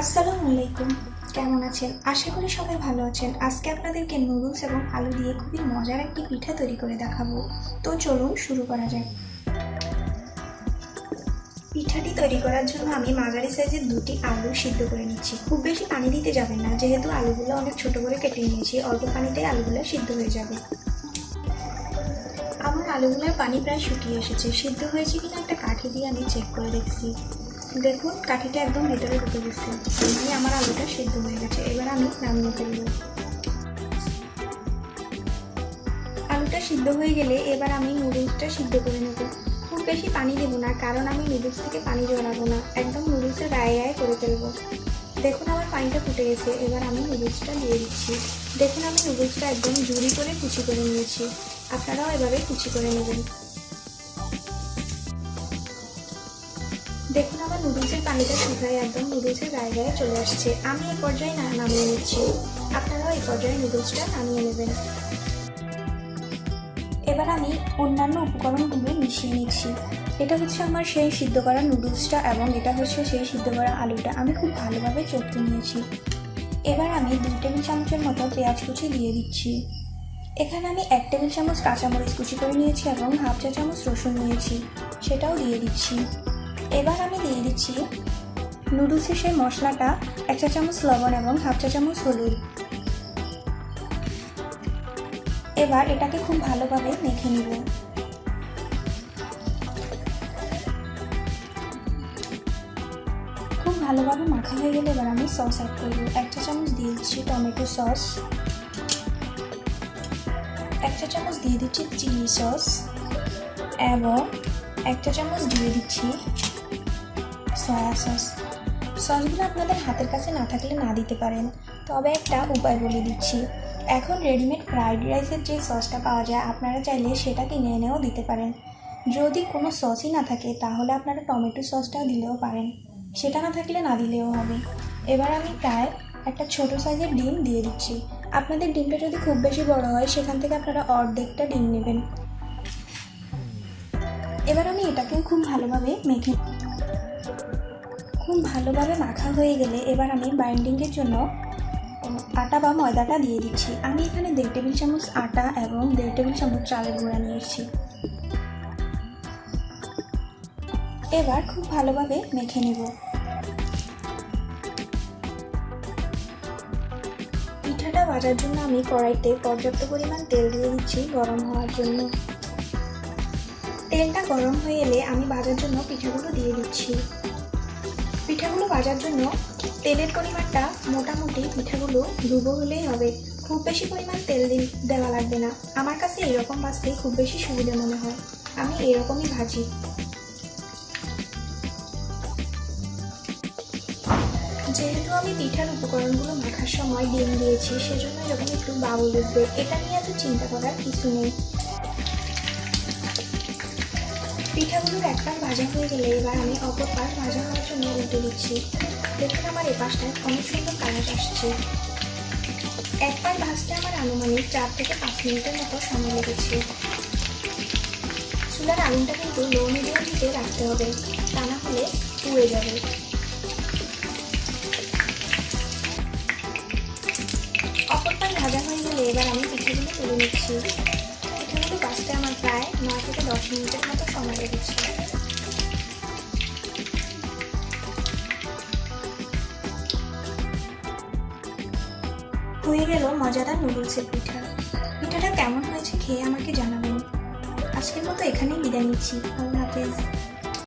আসসালামু আলাইকুম। কেমন আছেন? আশা করি সবাই ভালো আছেন। আজকে আপনাদেরকে নুডলস এবং আলু দিয়ে খুবই মজার একটি পিঠা তৈরি করে দেখাবো। তো চলুন শুরু করা যাক। পিঠাটি তৈরি করার জন্য আমি মাঝারি সাইজের দুটি আলু সিদ্ধ করে নিচ্ছি। খুব বেশি পানি দিতে যাবেন না, যেহেতু আলুগুলো অনেক ছোট করে কেটে নিয়েছি। অল্প পানিতে আলুগুলো সিদ্ধ হয়ে যাবে। আমার আলুগুলোর পানি প্রায় শুকিয়ে এসেছে। সিদ্ধ হয়েছে কিনা একটা কাঠি দিয়ে আমি চেক করে দেখছি। দেখুন, কাঠিটা একদম ভেতরে ঢুকে গেছে, মানে আমার আলুটা সিদ্ধ হয়ে গেছে। এবার আমি নামিয়ে ফেলব। আলুটা সিদ্ধ হয়ে গেলে এবার আমি নুডলসটা সিদ্ধ করে নেব। খুব বেশি পানি দেবো না, কারণ আমি নুডলস থেকে পানি জড়াবো না, একদম নুডলসের গায়ে গায়ে করে ফেলবো। দেখুন, আমার পানিটা ফুটে গেছে। এবার আমি নুডলসটা দিয়ে দিচ্ছি। দেখুন, আমি নুডলসটা একদম ঝুরি করে কুচি করে নিয়েছি। আপনারাও এভাবে কুচি করে নেবেন। দেখুন, আমার নুডলসের পানিটা শুকায় একদম নুডলসের গায়ে গায়ে চলে আসছে। আমি এই পর্যায়ে নামিয়ে নিচ্ছি। আপনারাও এই পর্যায়ে নুডলসটা নামিয়ে নেবেন। এবার আমি অন্যান্য উপকরণগুলো মিশিয়ে নিচ্ছি। এটা হচ্ছে আমার সেই সিদ্ধ করা নুডলসটা এবং এটা হচ্ছে সেই সিদ্ধ করা আলুটা। আমি খুব ভালোভাবে চটকে নিয়েছি। এবার আমি 2 টেবিল চামচের মতো পেঁয়াজ কুচি দিয়ে দিচ্ছি। এখানে আমি 1 টেবিল চামচ কাঁচামরিচ কুচি করে নিয়েছি এবং হাফ চা চামচ রসুন নিয়েছি, সেটাও দিয়ে দিচ্ছি। এবার আমি দিয়ে দিচ্ছি নুডলসের সেই মশলাটা, 1 চা চামচ লবণ এবং হাফ চা চামচ হলুদ। এবার এটাকে খুব ভালোভাবে মেখে নিব। খুব ভালোভাবে মাখা হয়ে গেলে এবার আমি সস অ্যাড করব। 1 চা চামচ দিয়ে দিচ্ছি টমেটো সস, 1 চা চামচ দিয়ে দিচ্ছি চিলি সস এবং 1 চা চামচ দিয়ে দিচ্ছি সয়া সস। সসগুলো আপনাদের হাতের কাছে না থাকলে না দিতে পারেন, তবে একটা উপায় বলে দিচ্ছি। এখন রেডিমেড ফ্রাইড রাইসের যে সসটা পাওয়া যায়, আপনারা চাইলে সেটা কিনে এনেও দিতে পারেন। যদি কোনো সসই না থাকে তাহলে আপনারা টমেটো সসটাও দিলেও পারেন, সেটা না থাকলে না দিলেও হবে। এবার আমি প্রায় একটা ছোট সাইজের ডিম দিয়ে দিচ্ছি। আপনাদের ডিমটা যদি খুব বেশি বড় হয়, সেখান থেকে আপনারা অর্ধেকটা ডিম নেবেন। এবার আমি এটাকে খুব ভালোভাবে মাখা হয়ে গেলে এবার আমি বাইন্ডিংয়ের জন্য আটা বা ময়দাটা দিয়ে দিচ্ছি। আমি এখানে 1.5 টেবিল চামচ আটা এবং 1.5 টেবিল চামচ চালের গুঁড়া নিয়েছি। এবার খুব ভালোভাবে মেখে নেব। পিঠাটা ভাজার জন্য আমি কড়াইতে পর্যাপ্ত পরিমাণ তেল দিয়ে দিচ্ছি গরম হওয়ার জন্য। তেলটা গরম হয়ে এলে আমি ভাজার জন্য পিঠাগুলো দিয়ে দিচ্ছি। পিঠাগুলো ভাজার জন্য তেলের পরিমাণটা মোটামুটি পিঠাগুলো ডুবো হলেই হবে, খুব বেশি পরিমাণ তেল দেওয়া লাগবে না। আমার কাছে এরকম ভাজতে খুব বেশি সুবিধা মনে হয়, আমি এরকমই ভাজি। যেহেতু আমি পিঠার উপকরণগুলো মাখার সময় ডিম দিয়েছি, সেজন্য যখন একটু বাবুল উঠবে, এটা নিয়ে এত চিন্তা করার কিছু নেই। পিঠাগুলোর এক পাশ ভাজা হয়ে গেলে এবার আমি অপর পাশ ভাজা হওয়ার জন্য উল্টে দিচ্ছি। দেখুন, আমার এ পাশটায় অনেক সুন্দর কালার আসছে। এক পাশ ভাজতে আমার আনুমানিক 4 থেকে 5 মিনিটের মতো সময় লেগেছে। চুলার আগুনটা কিন্তু লো মিডিয়াম হিটে রাখতে হবে, তা না হলে পুড়ে যাবে। অপর পাশ ভাজা হয়ে গেলে এবার আমি পিঠাগুলো তুলে নিচ্ছি। পিঠাগুলো ভাজতে আমার প্রায় 9 থেকে 10 মিনিটের মতো সময় লেগেছে। হয়ে গেল মজাদার নুডলসের পিঠা। পিঠাটা কেমন হয়েছে খেয়ে আমাকে জানাবেন। আজকের মতো এখানেই বিদায় নিচ্ছি। আল্লাহ হাফেজ।